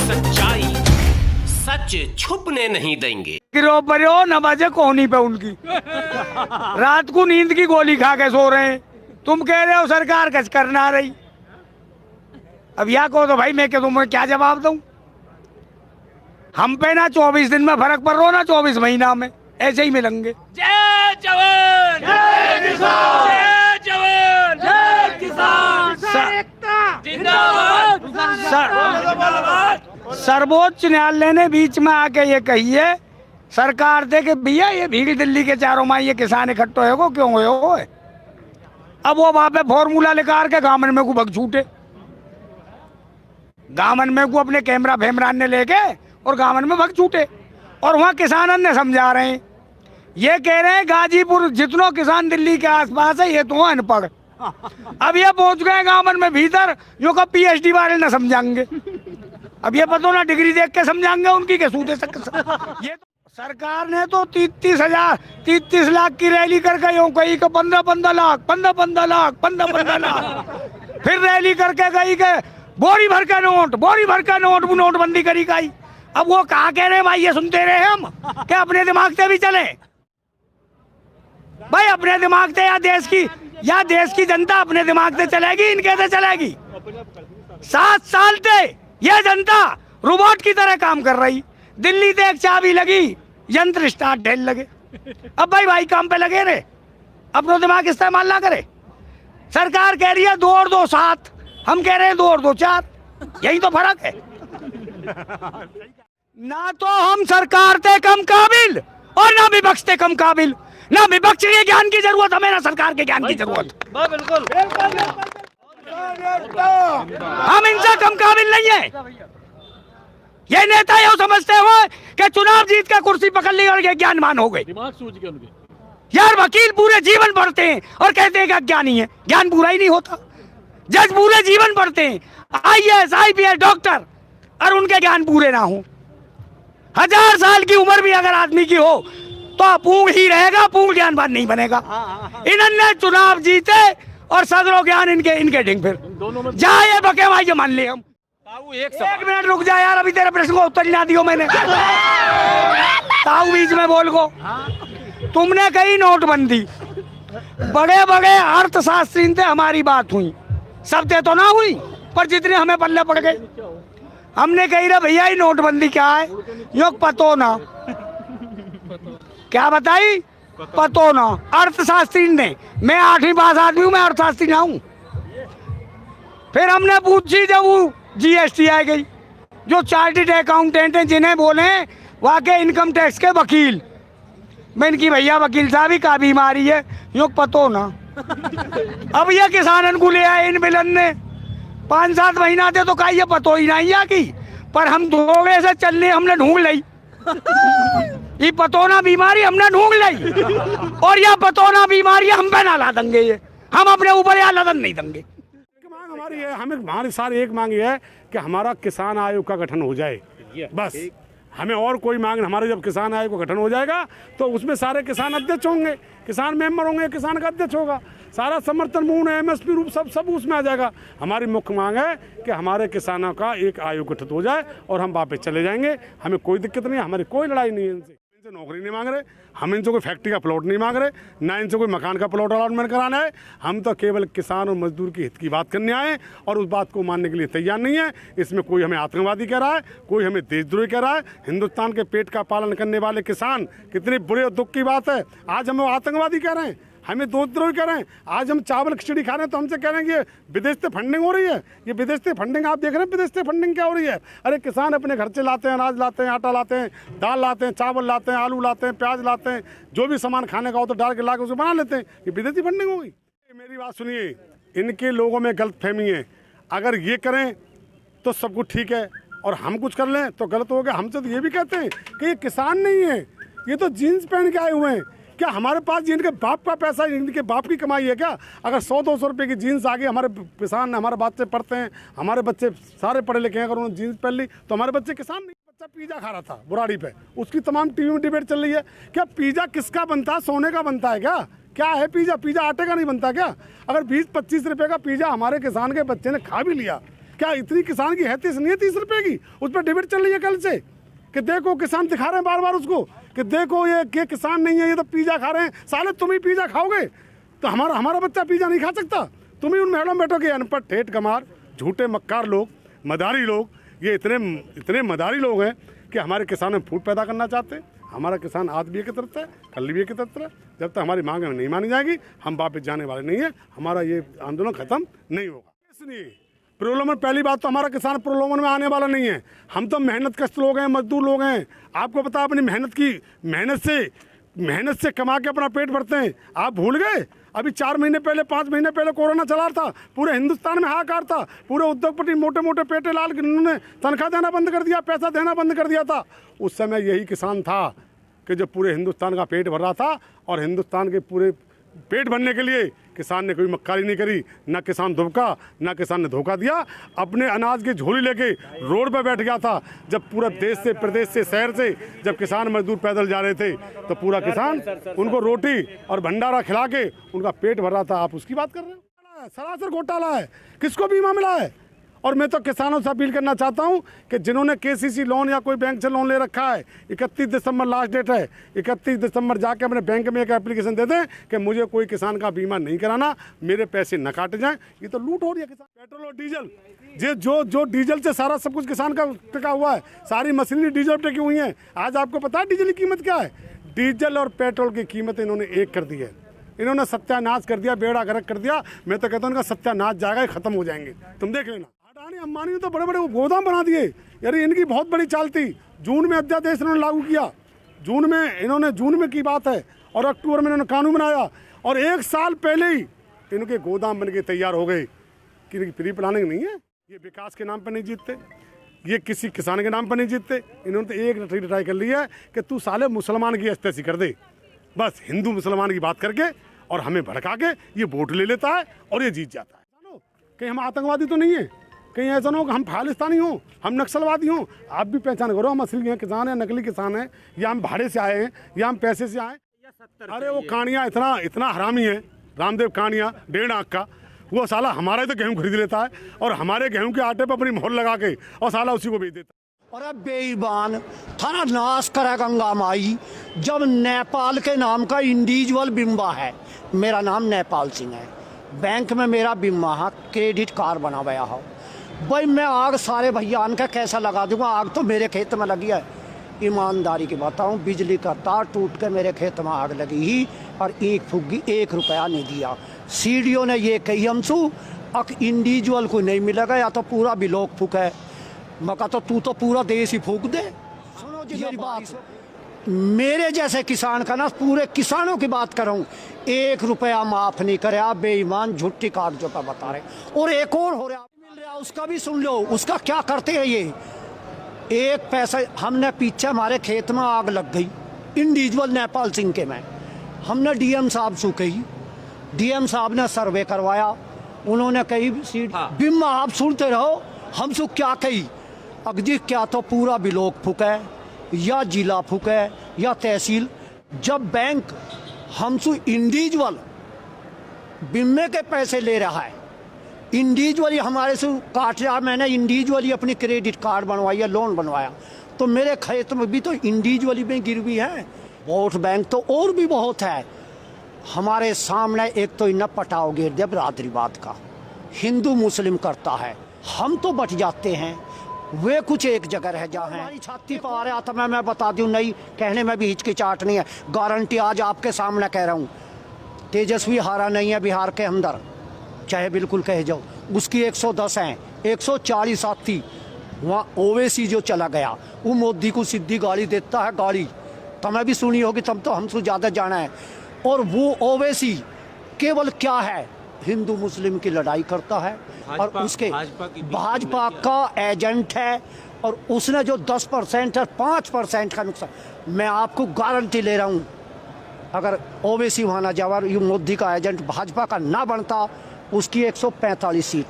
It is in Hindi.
सच्चाई सच छुपने नहीं देंगे। गिरो पर हो न बजे कोहनी पे उनकी रात को नींद की गोली खा के सो रहे हैं। तुम कह रहे हो सरकार कुछ करना रही। अब या कहो तो भाई मैं क्या तुम्हें क्या जवाब दूं। हम पे ना 24 दिन में फर्क पड़ रहा ना 24 महीना में ऐसे ही मिलेंगे। जय जवान जय किसान, जय जवान जय किसान, जिंदाबाद सर्वोच्च न्यायालय ने बीच में आके ये कही है सरकार से कि भैया ये भीड़ दिल्ली के चारों माह ये किसान इकट्ठे हो क्यों हो। अब वो वहां पे फॉर्मूला लेकर के गामन में को भग छूटे। गामन में को अपने कैमरा फेमरान ने लेके और गामन में भग छूटे और वहाँ किसानन ने समझा रहे हैं। ये कह रहे हैं गाजीपुर जितनों किसान दिल्ली के आसपास है ये तो अनपढ़। अब ये पहुंच गए गामन में भीतर जो का PhD वाले न समझाएंगे। अब ये पता ना डिग्री देख के समझाएंगे उनकी के सूते ये तो सरकार ने तो 33 लाख की रैली करके यूं कही कि 15 लाख 15 लाख फिर रैली करके गई के बोरी भर का नोट वो नोटबंदी करी गई। अब वो कहा कह रहे भाई ये सुनते रहे हम क्या अपने दिमाग से भी चले भाई। अपने दिमाग से या देश की जनता अपने दिमाग से चलेगी इनके से चलेगी। 7 साल से ये जनता रोबोट की तरह काम कर रही। दिल्ली से एक चाबी लगी यंत्र स्टार्ट ढेल लगे। अब भाई काम पे लगे रे अपना दिमाग इस्तेमाल ना करे। सरकार कह रही है 2 और 2 7 हम कह रहे हैं 2 और 2 4 यही तो फर्क है। ना तो हम सरकार से कम काबिल और ना विपक्ष से कम काबिल। ना विपक्ष के ज्ञान की जरूरत हमें ना सरकार के ज्ञान की जरूरत। बिल्कुल हम इनसे कम काबिल नहीं है। ये नेता ये समझते हो कि चुनाव जीत के कुर्सी पकड़ ली और ये ज्ञानवान हो गए। दिमाग सूझ गया उनके। यार वकील पूरे जीवन पढ़ते हैं और कहते हैं कि ज्ञानी है। ज्ञान पूरा ही नहीं होता। जज पूरे जीवन पढ़ते हैं IAS IPS डॉक्टर और उनके ज्ञान पूरे ना हो। 1000 साल की उम्र भी अगर आदमी की हो तो पूंग ही रहेगा, पूंग ज्ञानवान नहीं बनेगा। इन्होंने चुनाव जीते और सदरो ज्ञान इनके ढिंग फिर जाए बके भाई मान लिए हम। एक मिनट रुक जा यार अभी तेरे प्रश्न को उत्तर ही ना दियो मैंने। ताऊ बीच में बोल को तुमने कही नोटबंदी बड़े बड़े अर्थशास्त्री थे हमारी बात हुई सब ते तो ना हुई पर जितने हमें पल्ले पड़ गए हमने कही रे भैया ये नोटबंदी क्या है यो पतो ना क्या बताई पतो ना अर्थशास्त्री ने। मैं 8वीं पास आदमी हूँ मैं अर्थशास्त्री ना हूँ। फिर हमने पूछी जब वो GST आ गई जो चार्टर्ड अकाउंटेंट हैं जिन्हें बोले वाकई इनकम टैक्स के वकील। मैं इनकी भैया वकील साहब ही का बीमारी है यो पतो ना। अब ये किसानन को ले आए इन बिलन ने 5-7 महीना थे तो का ये पतो ही नहीं आ की पर हम धोखे से चलने हमने ढूंढ ली। ये पतोना बीमारी हमने ढूंढ ली और यह पतोना बीमारी हम पे ना ला देंगे। ये हम अपने ऊपर या लदन नहीं देंगे। मांग हमारी है हमारी सारी एक मांग ये है कि हमारा किसान आयोग का गठन हो जाए बस। हमें और कोई मांग। हमारे जब किसान आयोग का गठन हो जाएगा तो उसमें सारे किसान अध्यक्ष होंगे, किसान मेंबर होंगे, किसान का अध्यक्ष होगा, सारा समर्थन मूल्य MSP रूप सब उसमें आ जाएगा। हमारी मुख्य मांग है कि हमारे किसानों का एक आयोग गठित हो जाए और हम वापस चले जाएंगे। हमें कोई दिक्कत नहीं है, हमारी कोई लड़ाई नहीं है इनसे नौकरी नहीं मांग रहे, हम इनसे कोई फैक्ट्री का प्लॉट नहीं मांग रहे, ना इनसे कोई मकान का प्लॉट अलॉटमेंट कराना है। हम तो केवल किसान और मजदूर की हित की बात करने आए और उस बात को मानने के लिए तैयार नहीं है। इसमें कोई हमें आतंकवादी कह रहा है, कोई हमें देशद्रोही कह रहा है। हिंदुस्तान के पेट का पालन करने वाले किसान कितनी बुरे और दुख की बात है। आज हमें आतंकवादी कह रहे हैं, हमें देशद्रोही कह रहे हैं। आज हम चावल खिचड़ी खा रहे हैं तो हमसे कह रहे हैं कि ये विदेश से फंडिंग हो रही है। ये विदेश से फंडिंग आप देख रहे हैं, विदेश से फंडिंग क्या हो रही है। अरे किसान अपने घर से लाते हैं, अनाज लाते हैं, आटा लाते हैं, दाल लाते हैं, चावल लाते हैं, आलू लाते हैं, प्याज लाते हैं, जो भी सामान खाने का हो तो डाल के ला के उसे बना लेते हैं। ये विदेशी फंडिंग हो गई। मेरी बात सुनिए, इनके लोगों में गलतफहमी है। अगर ये करें तो सब कुछ ठीक है और हम कुछ कर लें तो गलत हो गया। हमसे तो ये भी कहते हैं कि ये किसान नहीं है, ये तो जीन्स पहन के आए हुए हैं। क्या हमारे पास जिनके बाप का पैसा इनके बाप की कमाई है क्या? अगर 100-200 रुपये की जीन्स आ गई, हमारे किसान हमारे बच्चे पढ़ते हैं, हमारे बच्चे सारे पढ़े लिखे हैं, अगर उन्होंने जीन्स पहन ली तो हमारे बच्चे किसान नहीं। बच्चा पिज़्ज़ा खा रहा था बुराड़ी पे, उसकी तमाम टीवी में डिबेट चल रही है। क्या पिज़्ज़ा किसका बनता है? सोने का बनता है क्या? क्या है पिज़्ज़ा? पिज़्ज़ा आटे का नहीं बनता क्या? अगर 20-25 रुपये का पिज़्ज़ा हमारे किसान के बच्चे ने खा भी लिया क्या इतनी किसान की हैसियत नहीं है 30 रुपए की? उस पर डिबेट चल रही है कल से कि देखो किसान दिखा रहे हैं बार बार उसको कि देखो ये किसान नहीं है, ये तो पिज़्ज़ा खा रहे हैं। साले तुम ही पिज़्ज़ा खाओगे तो हमारा बच्चा पिज़्ज़ा नहीं खा सकता? तुम ही उन महलों में बैठोगे। अनपढ़ ठेठ कमार झूठे मक्कार लोग, मदारी लोग, ये इतने मदारी लोग हैं कि हमारे किसान में फूट पैदा करना चाहते हैं। हमारा किसान आज भी एकत्रित है, कल भी एकत्रित है। जब तक हमारी मांग नहीं मानी जाएगी हम वापस जाने वाले नहीं है। हमारा ये आंदोलन खत्म नहीं होगा। इसलिए प्रलोभन, पहली बात तो हमारा किसान प्रलोभन में आने वाला नहीं है। हम तो मेहनत कश लोग हैं, मजदूर लोग हैं। आपको पता, अपनी मेहनत से कमा के अपना पेट भरते हैं। आप भूल गए? अभी 4 महीने पहले, 5 महीने पहले कोरोना चला था, पूरे हिंदुस्तान में हाहाकार था। पूरे उद्योगपति मोटे मोटे पेटे लाल उन्होंने तनख्वाह देना बंद कर दिया, पैसा देना बंद कर दिया था। उस समय यही किसान था कि जो पूरे हिंदुस्तान का पेट भर रहा था। और हिंदुस्तान के पूरे पेट भरने के लिए किसान ने कोई मक्कारी नहीं करी, ना किसान धोखा, ना किसान ने धोखा दिया। अपने अनाज की झोली लेके रोड पर बैठ गया था। जब पूरा देश से, प्रदेश से, शहर से जब किसान मजदूर पैदल जा रहे थे तो पूरा किसान उनको रोटी और भंडारा खिला के उनका पेट भर रहा था। आप उसकी बात कर रहे हो? सरासर घोटाला है। किसको बीमा मिला है? और मैं तो किसानों से अपील करना चाहता हूं कि जिन्होंने केसीसी लोन या कोई बैंक से लोन ले रखा है, 31 दिसंबर लास्ट डेट है। 31 दिसंबर जाके अपने बैंक में एक एप्लीकेशन दे दें कि मुझे कोई किसान का बीमा नहीं कराना, मेरे पैसे न काटे जाएं। ये तो लूट हो रही है किसान। पेट्रोल और डीजल, ये जो डीजल से सारा सब कुछ किसान का टिका हुआ है। सारी मशीनरी डीजल टिकी हुई है। आज आपको पता है डीजल की कीमत क्या है? डीजल और पेट्रोल की कीमत इन्होंने एक कर दी है। इन्होंने सत्यानाश कर दिया, बेड़ा गर्क कर दिया। मैं तो कहता हूँ इनका सत्यानाश जाएगा, खत्म हो जाएंगे। तुम देख लेना। अडानी अंबानी ने तो बड़े बड़े गोदाम बना दिए। यार इनकी बहुत बड़ी चाल थी। जून में अध्यादेश इन्होंने लागू किया। जून में की बात है और अक्टूबर में इन्होंने कानून बनाया। और 1 साल पहले ही इनके गोदाम बन के तैयार हो गए। कि इनकी प्री प्लानिंग नहीं है। ये विकास के नाम पर नहीं जीतते, ये किसी किसान के नाम पर नहीं जीतते। इन्होंने तो एक ट्राई कर लिया है कि तू साले मुसलमान की अस्तेसी कर दे। बस हिंदू मुसलमान की बात करके और हमें भड़का के ये वोट ले लेता है और ये जीत जाता है। जानो कहीं हम आतंकवादी तो नहीं है, कहीं ऐसा ना हो कि हम खालिस्तानी हों, हम नक्सलवादी हों। आप भी पहचान करो, हम असली हैं किसान हैं, नकली किसान हैं, या हम भाड़े से आए हैं, या हम पैसे से आए। अरे वो कानिया इतना हरामी है, रामदेव कानिया 1.5 आँख का, वो साला हमारा ही तो गेहूँ खरीद लेता है और हमारे गेहूँ के आटे पर अपनी मोहर लगा के और साला उसी को बेच देता है। अरे बेईमान, थाना नाश करे गंगा माई। जब नेपाल के नाम का इंडिविजुअल बिम्बा है, मेरा नाम नेपाल सिंह है, बैंक में मेरा बिम्बा है, क्रेडिट कार्ड बना हुआ है भाई। मैं आग सारे भैया का कैसा लगा दूंगा? आग तो मेरे खेत में लगी है। ईमानदारी की बताऊं, बिजली का तार टूट के मेरे खेत में आग लगी ही और एक फुग्गी 1 रुपया नहीं दिया। सीडीओ ने ये कही हमसे अक इंडिविजुअल को नहीं मिलेगा, या तो पूरा ब्लॉक फूके। मका तो तू तो पूरा देश ही फूक दे। सुनो जी मेरी बात, मेरे जैसे किसान का ना, पूरे किसानों की बात कर रहा हूँ, 1 रुपया माफ नहीं करे। आप बेईमान झूठी कागजों का बता रहे। और एक और हो रहा मिल रहा, उसका भी सुन लो। उसका क्या करते हैं ये? 1 पैसा हमने पीछे हमारे खेत में आग लग गई इंडिविजुअल नेपाल सिंह के में, हमने डीएम साहब से कही, डीएम साहब ने सर्वे करवाया। उन्होंने कही बिम्मा आप सुनते रहो, हमसे क्या कही अगजी, क्या तो पूरा ब्लॉक फूके या जिला फूके या तहसील। जब बैंक हमसे इंडिविजुअल बिम्मे के पैसे ले रहा है, इंडिविजुअली हमारे से काट रहा। मैंने इंडिविजुअली अपनी क्रेडिट कार्ड बनवाई है, लोन बनवाया, तो मेरे खेत में भी तो इंडिविजुअली में गिरवी है। वोट बैंक तो और भी बहुत है हमारे सामने। एक तो इन्हें पटाओ गिर दे बरादरी बात का, हिंदू मुस्लिम करता है, हम तो बट जाते हैं। वे कुछ एक जगह रह जा है। हमारी छाती पर आ रहा था, मैं बता दूं, नहीं कहने में भी हिचकिचाहट नहीं है। गारंटी आज आपके सामने कह रहा हूँ, तेजस्वी हारा नहीं है बिहार के अंदर, चाहे बिल्कुल कह जाओ। उसकी 110 हैं, 140 साथी। वहाँ ओवैसी जो चला गया, वो मोदी को सीधी गाड़ी देता है। गाड़ी तुम्हें भी सुनी होगी, तब तो हमसे ज़्यादा जाना है। और वो ओवैसी केवल क्या है, हिंदू मुस्लिम की लड़ाई करता है और उसके भाजपा का एजेंट है। और उसने जो 10% और 5% का नुकसान, मैं आपको गारंटी ले रहा हूँ, अगर ओवैसी वहाँ ना जावा, ये मोदी का एजेंट भाजपा का ना बनता, उसकी 145 सीट